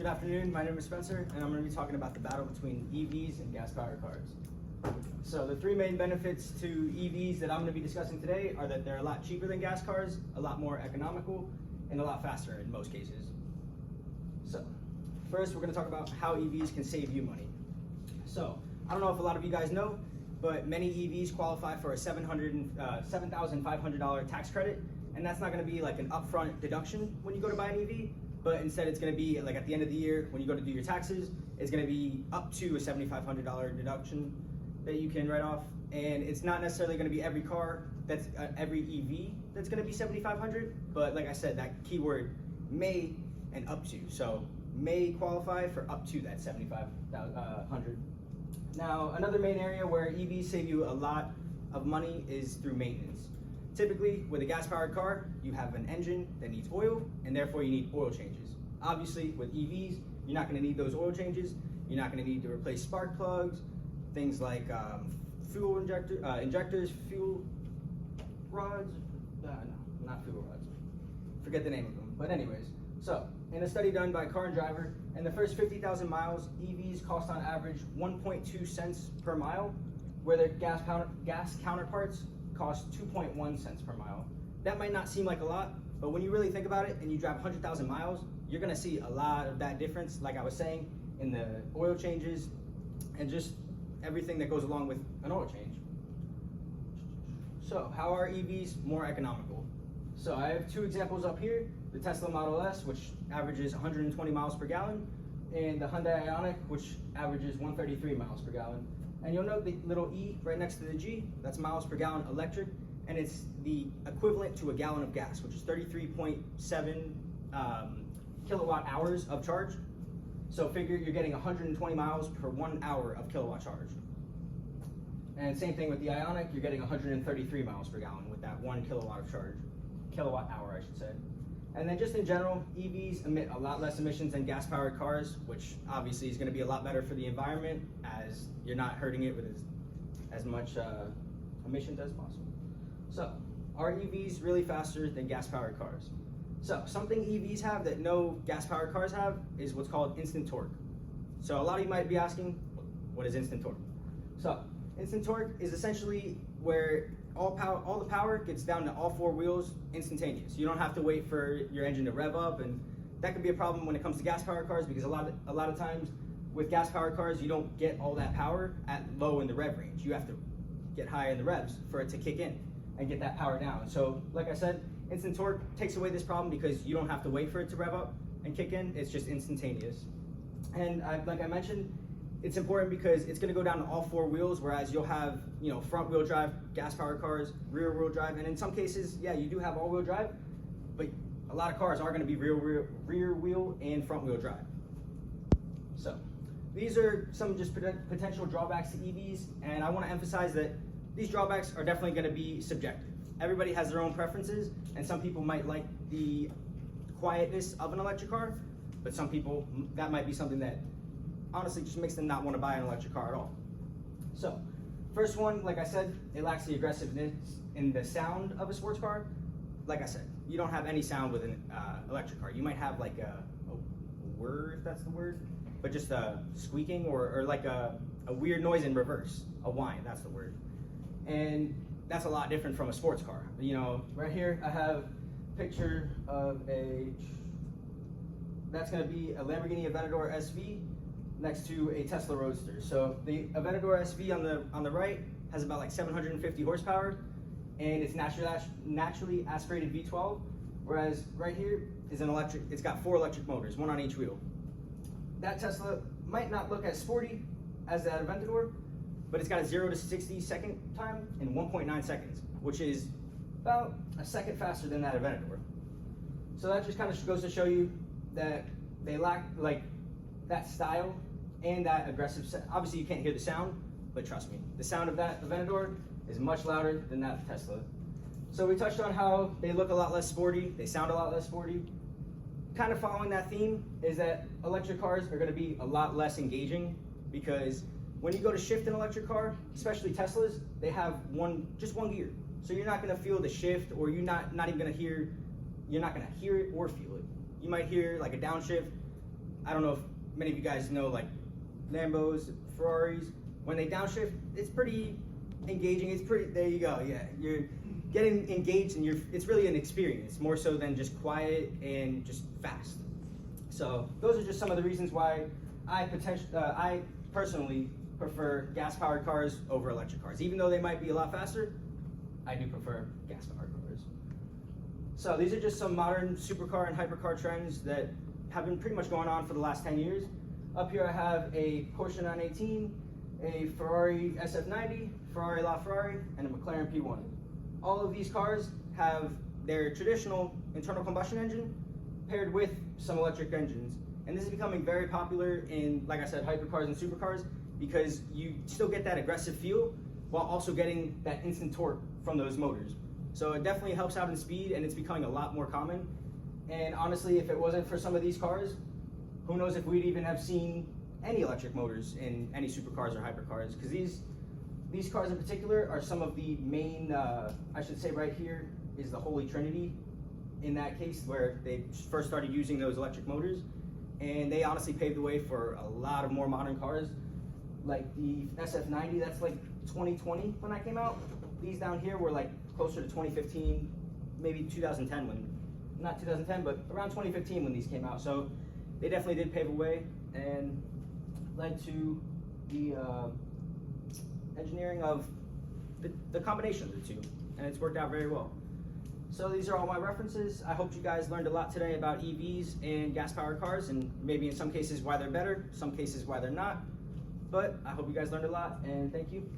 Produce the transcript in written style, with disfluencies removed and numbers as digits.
Good afternoon, my name is Spencer, and I'm going to be talking about the battle between EVs and gas-powered cars. So the three main benefits to EVs that I'm going to be discussing today are that they're a lot cheaper than gas cars, a lot more economical, and a lot faster in most cases. So first, we're going to talk about how EVs can save you money. So I don't know if a lot of you guys know, but many EVs qualify for a $7,500 tax credit, and that's not going to be like an upfront deduction when you go to buy an EV, but instead it's going to be like at the end of the year when you go to do your taxes, it's going to be up to a $7,500 deduction that you can write off. And it's not necessarily going to be every car that's every EV that's going to be $7,500, but like I said, that keyword may and up to, so may qualify for up to that $7,500. Now, another main area where EVs save you a lot of money is through maintenance. Typically, with a gas-powered car, you have an engine that needs oil, and therefore you need oil changes. Obviously, with EVs, you're not going to need those oil changes. You're not going to need to replace spark plugs, things like fuel injectors, fuel rods. No, not fuel rods. Forget the name of them. But anyways, so in a study done by Car and Driver, in the first 50,000 miles, EVs cost on average 1.2 cents per mile, where their gas counterparts cost 2.1 cents per mile. That might not seem like a lot, but when you really think about it and you drive 100,000 miles, you're gonna see a lot of that difference, like I was saying, in the oil changes and just everything that goes along with an oil change. So how are EVs more economical? So I have two examples up here, the Tesla Model S, which averages 120 miles per gallon, and the Hyundai Ioniq, which averages 133 miles per gallon. And you'll note the little E right next to the G, that's miles per gallon electric, and it's the equivalent to a gallon of gas, which is 33.7 kilowatt hours of charge. So figure you're getting 120 miles per 1 hour of kilowatt charge. And same thing with the Ioniq, you're getting 133 miles per gallon with that 1 kilowatt of charge, kilowatt hour I should say. And then just in general, EVs emit a lot less emissions than gas-powered cars, which obviously is going to be a lot better for the environment as you're not hurting it with as much emissions as possible. So, are EVs really faster than gas-powered cars? So, something EVs have that no gas-powered cars have is what's called instant torque. So, a lot of you might be asking, what is instant torque? So, instant torque is essentially where all the power gets down to all four wheels instantaneous. You don't have to wait for your engine to rev up, and that could be a problem when it comes to gas-powered cars because a lot of times with gas-powered cars you don't get all that power at low in the rev range. You have to get high in the revs for it to kick in and get that power down. So like I said, instant torque takes away this problem because you don't have to wait for it to rev up and kick in. It's just instantaneous. And like I mentioned, it's important because it's going to go down to all four wheels, whereas you'll have, front wheel drive gas-powered cars, rear wheel drive, and in some cases, yeah, you do have all-wheel drive, but a lot of cars are going to be rear wheel and front wheel drive. So these are some just potential drawbacks to EVs, and I want to emphasize that these drawbacks are definitely going to be subjective. Everybody has their own preferences, and some people might like the quietness of an electric car, but some people, that might be something that honestly just makes them not want to buy an electric car at all. So, first one, like I said, it lacks the aggressiveness in the sound of a sports car. Like I said, you don't have any sound with an electric car. You might have like a whir, if that's the word, but just a squeaking or like a weird noise in reverse, a whine, that's the word. And that's a lot different from a sports car. Right here I have a picture of that's going to be a Lamborghini Aventador SV next to a Tesla Roadster. So the Aventador SV on the right has about like 750 horsepower, and it's naturally aspirated V12, whereas right here is an electric. It's got 4 electric motors, 1 on each wheel. That Tesla might not look as sporty as that Aventador, but it's got a 0 to 60 second time in 1.9 seconds, which is about a second faster than that Aventador. So that just kind of goes to show you that they lack like that style and that aggressive. Obviously you can't hear the sound, but trust me, the sound of that Aventador is much louder than that Tesla. So we touched on how they look a lot less sporty, they sound a lot less sporty. Kind of following that theme is that electric cars are going to be a lot less engaging because when you go to shift an electric car, especially Teslas, they have just one gear. So you're not going to feel the shift, or you're not even going to hear, you're not going to hear it or feel it. You might hear like a downshift, I don't know if many of you guys know, like Lambos, Ferraris, when they downshift, it's pretty engaging. It's pretty, there you go, yeah. You're getting engaged and it's really an experience, more so than just quiet and just fast. So those are just some of the reasons why I personally prefer gas-powered cars over electric cars. Even though they might be a lot faster, I do prefer gas-powered cars. So these are just some modern supercar and hypercar trends that have been pretty much going on for the last 10 years. Up here I have a Porsche 918, a Ferrari SF90, Ferrari LaFerrari, and a McLaren P1. All of these cars have their traditional internal combustion engine paired with some electric engines. And this is becoming very popular in, like I said, hypercars and supercars, because you still get that aggressive feel while also getting that instant torque from those motors. So it definitely helps out in speed, and it's becoming a lot more common. And honestly, if it wasn't for some of these cars, who knows if we'd even have seen any electric motors in any supercars or hypercars, because these cars in particular are some of the main, I should say right here is the Holy Trinity in that case, where they first started using those electric motors, and they honestly paved the way for a lot of more modern cars, like the SF90, that's like 2020 when that came out. These down here were like closer to 2015, maybe 2010 when, not 2010, but around 2015 when these came out. So they definitely did pave the way and led to the engineering of the combination of the two, and it's worked out very well. So these are all my references. I hope you guys learned a lot today about EVs and gas-powered cars, and maybe in some cases why they're better, some cases why they're not. But I hope you guys learned a lot, and thank you.